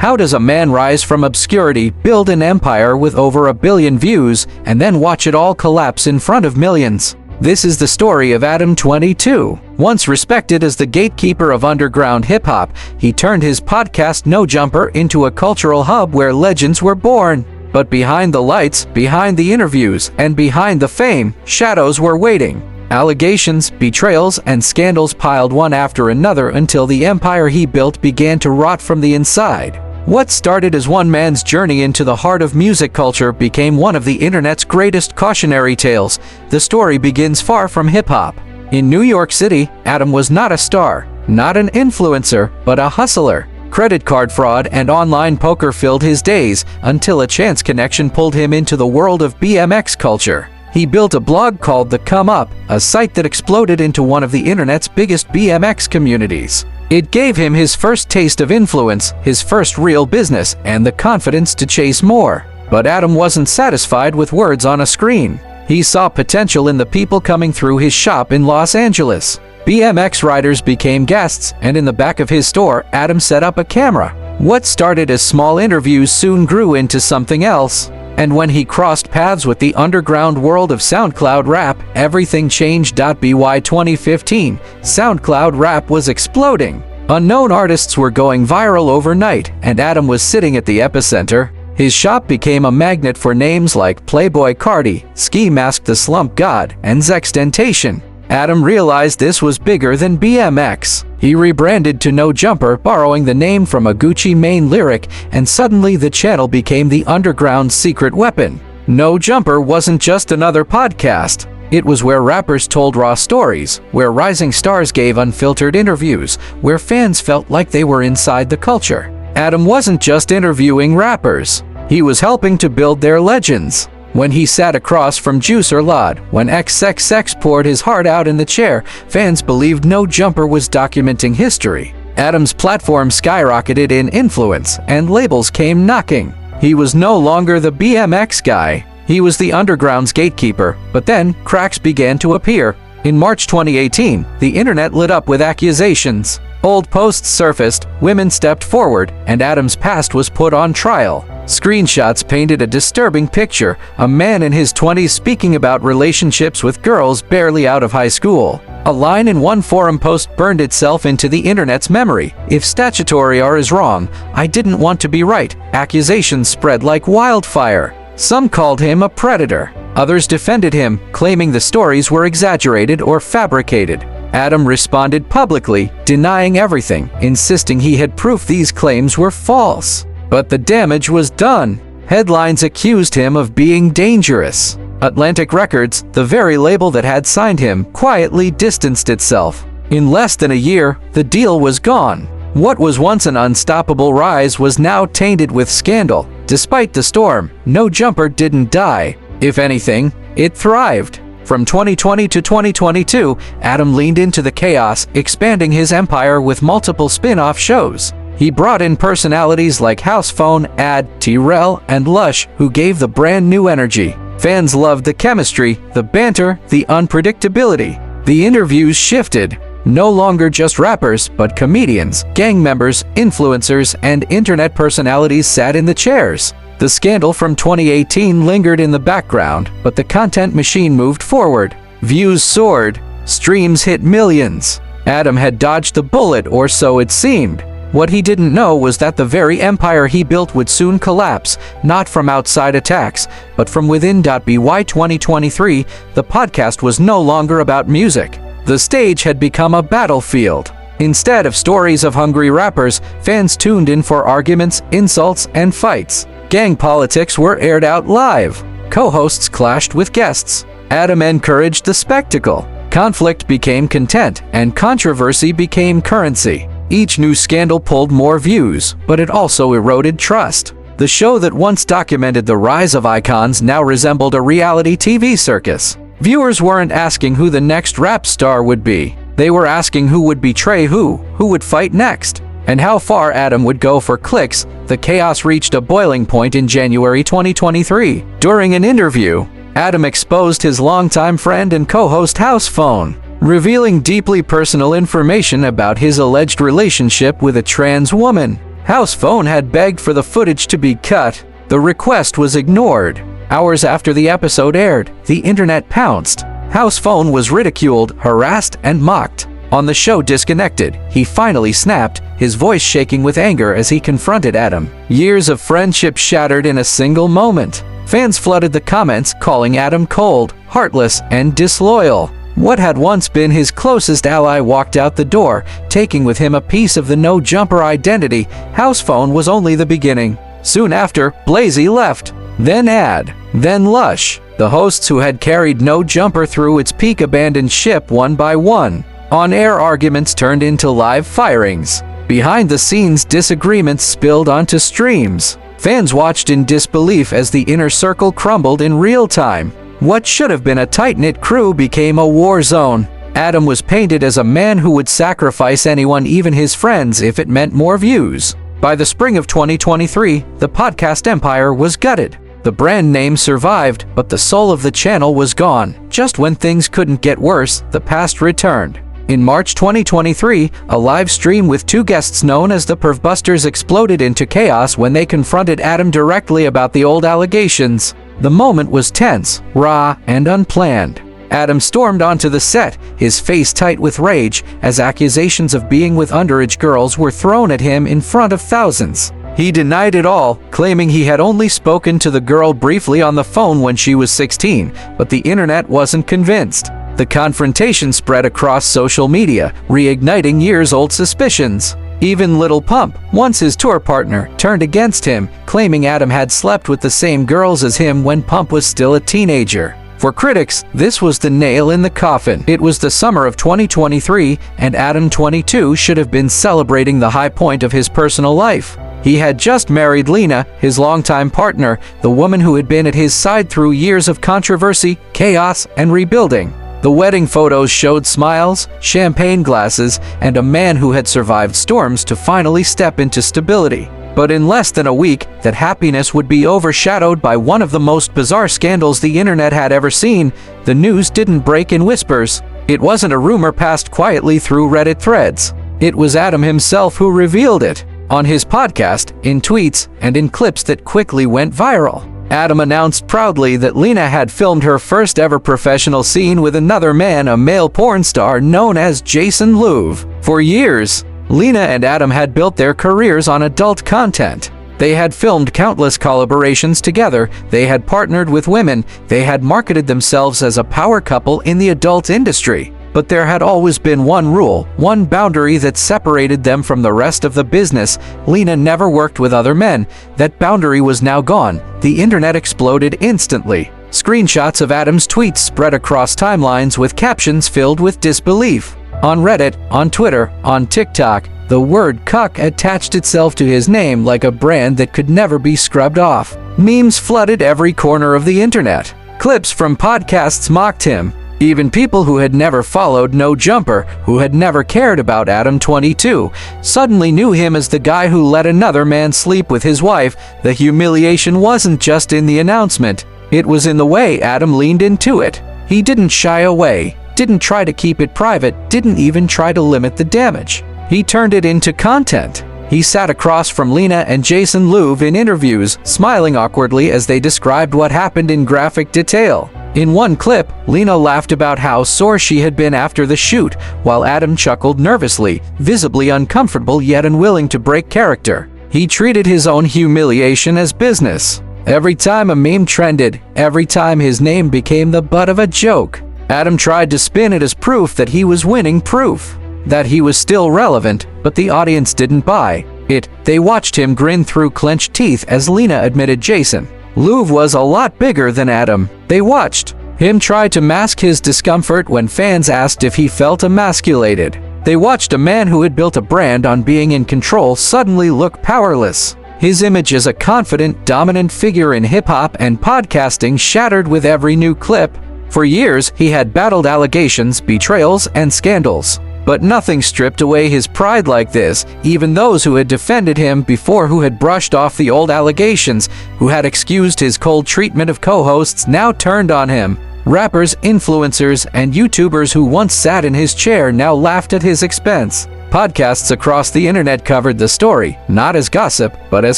How does a man rise from obscurity, build an empire with over 1 billion views, and then watch it all collapse in front of millions? This is the story of Adam22. Once respected as the gatekeeper of underground hip-hop, he turned his podcast No Jumper into a cultural hub where legends were born. But behind the lights, behind the interviews, and behind the fame, shadows were waiting. Allegations, betrayals, and scandals piled one after another until the empire he built began to rot from the inside. What started as one man's journey into the heart of music culture became one of the internet's greatest cautionary tales. The story begins far from hip-hop. In New York City, Adam was not a star, not an influencer, but a hustler. Credit card fraud and online poker filled his days until a chance connection pulled him into the world of BMX culture. He built a blog called The Come Up, a site that exploded into one of the internet's biggest BMX communities. It gave him his first taste of influence, his first real business, and the confidence to chase more. But Adam wasn't satisfied with words on a screen. He saw potential in the people coming through his shop in Los Angeles. BMX riders became guests, and in the back of his store, Adam set up a camera. What started as small interviews soon grew into something else. And when he crossed paths with the underground world of SoundCloud rap, everything changed. By 2015, SoundCloud rap was exploding. Unknown artists were going viral overnight, and Adam was sitting at the epicenter. His shop became a magnet for names like Playboy Carti, Ski Mask the Slump God, and Zextentation. Adam realized this was bigger than BMX. He rebranded to No Jumper, borrowing the name from a Gucci Mane lyric, and suddenly the channel became the underground's secret weapon. No Jumper wasn't just another podcast. It was where rappers told raw stories, where rising stars gave unfiltered interviews, where fans felt like they were inside the culture. Adam wasn't just interviewing rappers. He was helping to build their legends. When he sat across from Juice or Lod, when XXX poured his heart out in the chair, fans believed No Jumper was documenting history. Adam's platform skyrocketed in influence, and labels came knocking. He was no longer the BMX guy. He was the underground's gatekeeper, but then cracks began to appear. In March 2018, the internet lit up with accusations. Old posts surfaced, women stepped forward, and Adam's past was put on trial. Screenshots painted a disturbing picture, a man in his 20s speaking about relationships with girls barely out of high school. A line in one forum post burned itself into the internet's memory. If statutory R is wrong, I didn't want to be right. Accusations spread like wildfire. Some called him a predator. Others defended him, claiming the stories were exaggerated or fabricated. Adam responded publicly, denying everything, insisting he had proof these claims were false. But the damage was done. Headlines accused him of being dangerous. Atlantic Records, the very label that had signed him, quietly distanced itself. In less than a year, the deal was gone. What was once an unstoppable rise was now tainted with scandal. Despite the storm, No Jumper didn't die. If anything, it thrived. From 2020 to 2022, Adam leaned into the chaos, expanding his empire with multiple spin-off shows. He brought in personalities like House Phone, Ad, T-Rel, and Lush, who gave the brand new energy. Fans loved the chemistry, the banter, the unpredictability. The interviews shifted. No longer just rappers, but comedians, gang members, influencers, and internet personalities sat in the chairs. The scandal from 2018 lingered in the background, but the content machine moved forward. Views soared. Streams hit millions. Adam had dodged the bullet, or so it seemed. What he didn't know was that the very empire he built would soon collapse, not from outside attacks, but from within. By 2023, the podcast was no longer about music. The stage had become a battlefield. Instead of stories of hungry rappers, fans tuned in for arguments, insults, and fights. Gang politics were aired out live. Co-hosts clashed with guests. Adam encouraged the spectacle. Conflict became content, and controversy became currency. Each new scandal pulled more views, but it also eroded trust. The show that once documented the rise of icons now resembled a reality TV circus. Viewers weren't asking who the next rap star would be. They were asking who would betray who would fight next, and how far Adam would go for clicks. The chaos reached a boiling point in January 2023. During an interview, Adam exposed his longtime friend and co-host House Phone, revealing deeply personal information about his alleged relationship with a trans woman. House Phone had begged for the footage to be cut. The request was ignored. Hours after the episode aired, the internet pounced. House Phone was ridiculed, harassed, and mocked. On the show Disconnected, he finally snapped, his voice shaking with anger as he confronted Adam. Years of friendship shattered in a single moment. Fans flooded the comments, calling Adam cold, heartless, and disloyal. What had once been his closest ally walked out the door, taking with him a piece of the no-jumper identity. House Phone was only the beginning. Soon after, Blazy left. Then Ad. Then Lush. The hosts who had carried No Jumper through its peak abandoned ship one by one. On-air arguments turned into live firings. Behind-the-scenes disagreements spilled onto streams. Fans watched in disbelief as the inner circle crumbled in real time. What should have been a tight-knit crew became a war zone. Adam was painted as a man who would sacrifice anyone, even his friends, if it meant more views. By the spring of 2023, the podcast empire was gutted. The brand name survived, but the soul of the channel was gone. Just when things couldn't get worse, the past returned. In March 2023, a live stream with two guests known as the Pervbusters exploded into chaos when they confronted Adam directly about the old allegations. The moment was tense, raw, and unplanned. Adam stormed onto the set, his face tight with rage, as accusations of being with underage girls were thrown at him in front of thousands. He denied it all, claiming he had only spoken to the girl briefly on the phone when she was 16, but the internet wasn't convinced. The confrontation spread across social media, reigniting years-old suspicions. Even Lil Pump, once his tour partner, turned against him, claiming Adam had slept with the same girls as him when Pump was still a teenager. For critics, this was the nail in the coffin. It was the summer of 2023, and Adam22 should have been celebrating the high point of his personal life. He had just married Lena, his longtime partner, the woman who had been at his side through years of controversy, chaos, and rebuilding. The wedding photos showed smiles, champagne glasses, and a man who had survived storms to finally step into stability. But in less than a week, that happiness would be overshadowed by one of the most bizarre scandals the internet had ever seen. The news didn't break in whispers. It wasn't a rumor passed quietly through Reddit threads. It was Adam himself who revealed it. On his podcast, in tweets, and in clips that quickly went viral. Adam announced proudly that Lena had filmed her first ever professional scene with another man, a male porn star known as Jason Louv. For years, Lena and Adam had built their careers on adult content. They had filmed countless collaborations together, they had partnered with women, they had marketed themselves as a power couple in the adult industry. But there had always been one rule, one boundary that separated them from the rest of the business. Lena never worked with other men. That boundary was now gone. The internet exploded instantly. Screenshots of Adam's tweets spread across timelines with captions filled with disbelief. On Reddit, on Twitter, on TikTok, the word cuck attached itself to his name like a brand that could never be scrubbed off. Memes flooded every corner of the internet. Clips from podcasts mocked him. Even people who had never followed No Jumper, who had never cared about Adam22, suddenly knew him as the guy who let another man sleep with his wife. The humiliation wasn't just in the announcement. It was in the way Adam leaned into it. He didn't shy away, didn't try to keep it private, didn't even try to limit the damage. He turned it into content. He sat across from Lena and Jason Louv in interviews, smiling awkwardly as they described what happened in graphic detail. In one clip, Lena laughed about how sore she had been after the shoot, while Adam chuckled nervously, visibly uncomfortable yet unwilling to break character. He treated his own humiliation as business. Every time a meme trended, every time his name became the butt of a joke, Adam tried to spin it as proof that he was winning, proof that he was still relevant, but the audience didn't buy it. They watched him grin through clenched teeth as Lena admitted Jason Louv was a lot bigger than Adam. They watched him try to mask his discomfort when fans asked if he felt emasculated. They watched a man who had built a brand on being in control suddenly look powerless. His image as a confident, dominant figure in hip-hop and podcasting shattered with every new clip. For years, he had battled allegations, betrayals, and scandals. But nothing stripped away his pride like this. Even those who had defended him before, who had brushed off the old allegations, who had excused his cold treatment of co-hosts, now turned on him. Rappers, influencers, and YouTubers who once sat in his chair now laughed at his expense. Podcasts across the internet covered the story, not as gossip, but as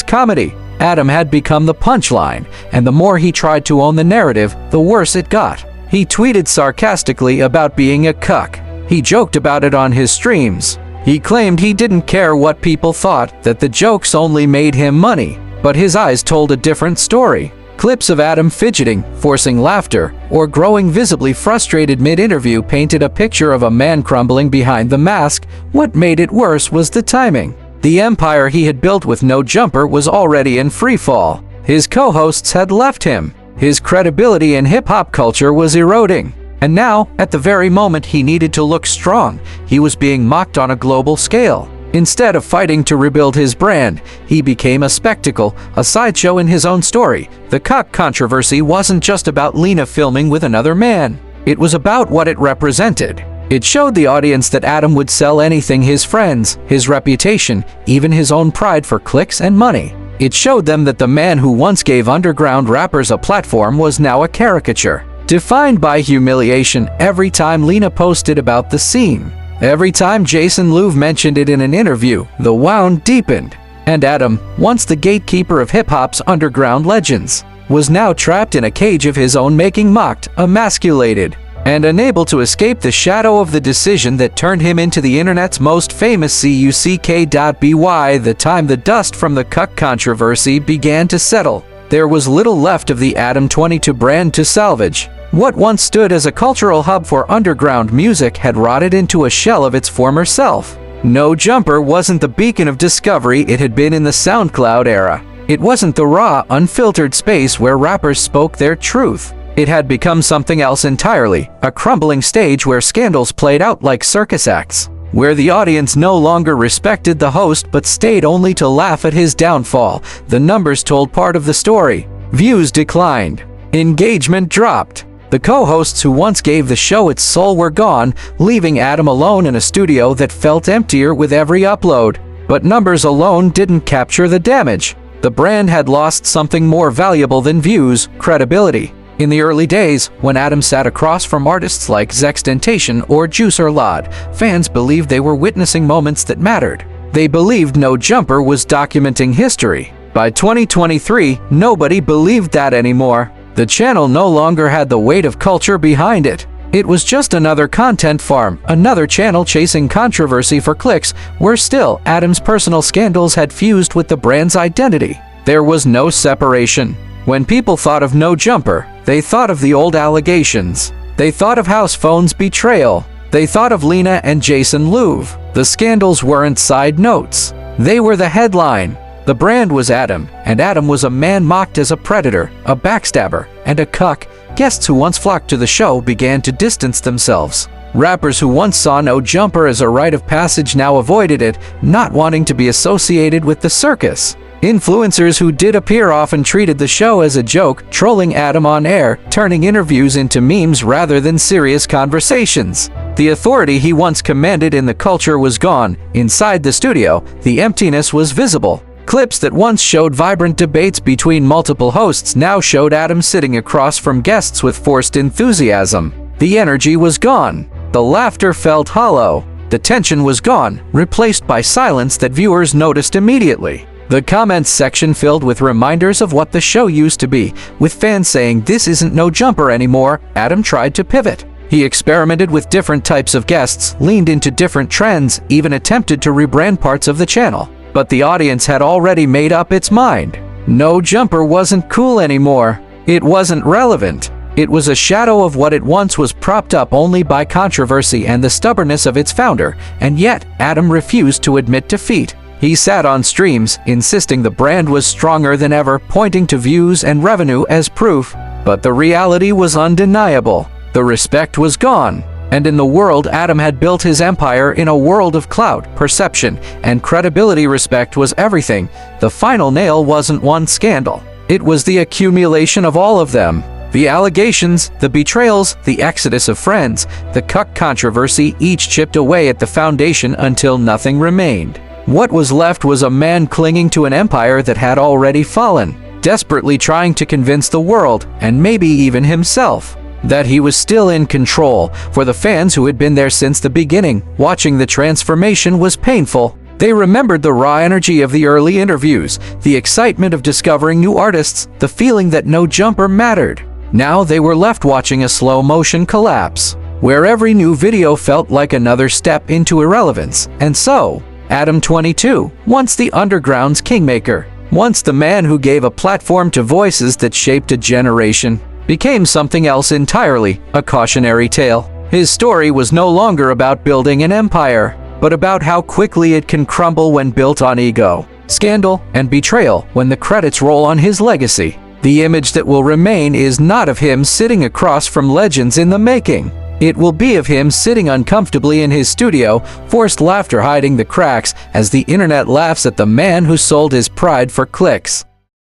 comedy. Adam had become the punchline, and the more he tried to own the narrative, the worse it got. He tweeted sarcastically about being a cuck. He joked about it on his streams. He claimed he didn't care what people thought, that the jokes only made him money. But his eyes told a different story. Clips of Adam fidgeting, forcing laughter, or growing visibly frustrated mid-interview painted a picture of a man crumbling behind the mask. What made it worse was the timing. The empire he had built with No Jumper was already in freefall. His co-hosts had left him. His credibility in hip-hop culture was eroding. And now, at the very moment he needed to look strong, he was being mocked on a global scale. Instead of fighting to rebuild his brand, he became a spectacle, a sideshow in his own story. The cuck controversy wasn't just about Lena filming with another man. It was about what it represented. It showed the audience that Adam would sell anything: his friends, his reputation, even his own pride for clicks and money. It showed them that the man who once gave underground rappers a platform was now a caricature, defined by humiliation every time Lena posted about the scene. Every time Jason Louv mentioned it in an interview, the wound deepened. And Adam, once the gatekeeper of hip-hop's underground legends, was now trapped in a cage of his own making, mocked, emasculated, and unable to escape the shadow of the decision that turned him into the internet's most famous cuck.by. The time the dust from the cuck controversy began to settle, there was little left of the Adam22 brand to salvage. What once stood as a cultural hub for underground music had rotted into a shell of its former self. No Jumper wasn't the beacon of discovery it had been in the SoundCloud era. It wasn't the raw, unfiltered space where rappers spoke their truth. It had become something else entirely, a crumbling stage where scandals played out like circus acts, where the audience no longer respected the host but stayed only to laugh at his downfall. The numbers told part of the story. Views declined. Engagement dropped. The co-hosts who once gave the show its soul were gone, leaving Adam alone in a studio that felt emptier with every upload. But numbers alone didn't capture the damage. The brand had lost something more valuable than views: credibility. In the early days, when Adam sat across from artists like Zextentation or Juice WRLD, fans believed they were witnessing moments that mattered. They believed No Jumper was documenting history. By 2023, nobody believed that anymore. The channel no longer had the weight of culture behind it. It was just another content farm, another channel chasing controversy for clicks. Where still, Adam's personal scandals had fused with the brand's identity. There was no separation. When people thought of No Jumper, they thought of the old allegations. They thought of house phones betrayal. They thought of Lena and Jason Louv. The scandals weren't side notes. They were the headline. The brand was Adam, and Adam was a man mocked as a predator, a backstabber, and a cuck. Guests who once flocked to the show began to distance themselves. Rappers who once saw No Jumper as a rite of passage now avoided it, not wanting to be associated with the circus. Influencers who did appear often treated the show as a joke, trolling Adam on air, turning interviews into memes rather than serious conversations. The authority he once commanded in the culture was gone. Inside the studio, the emptiness was visible. Clips that once showed vibrant debates between multiple hosts now showed Adam sitting across from guests with forced enthusiasm. The energy was gone. The laughter felt hollow. The tension was gone, replaced by silence that viewers noticed immediately. The comments section filled with reminders of what the show used to be, with fans saying this isn't No Jumper anymore. Adam tried to pivot. He experimented with different types of guests, leaned into different trends, even attempted to rebrand parts of the channel. But the audience had already made up its mind. No Jumper wasn't cool anymore. It wasn't relevant. It was a shadow of what it once was, propped up only by controversy and the stubbornness of its founder. And yet, Adam refused to admit defeat. He sat on streams, insisting the brand was stronger than ever, pointing to views and revenue as proof. But the reality was undeniable. The respect was gone. And in the world Adam had built his empire, in a world of clout, perception, and credibility, respect was everything. The final nail wasn't one scandal. It was the accumulation of all of them. The allegations, the betrayals, the exodus of friends, the cuck controversy, each chipped away at the foundation until nothing remained. What was left was a man clinging to an empire that had already fallen, desperately trying to convince the world, and maybe even himself, that he was still in control. For the fans who had been there since the beginning, watching the transformation was painful. They remembered the raw energy of the early interviews, the excitement of discovering new artists, the feeling that no jumper mattered. Now they were left watching a slow-motion collapse, where every new video felt like another step into irrelevance. And so, Adam22, once the underground's kingmaker, once the man who gave a platform to voices that shaped a generation, became something else entirely, a cautionary tale. His story was no longer about building an empire, but about how quickly it can crumble when built on ego, scandal, and betrayal. When the credits roll on his legacy, the image that will remain is not of him sitting across from legends in the making. It will be of him sitting uncomfortably in his studio, forced laughter hiding the cracks as the internet laughs at the man who sold his pride for clicks.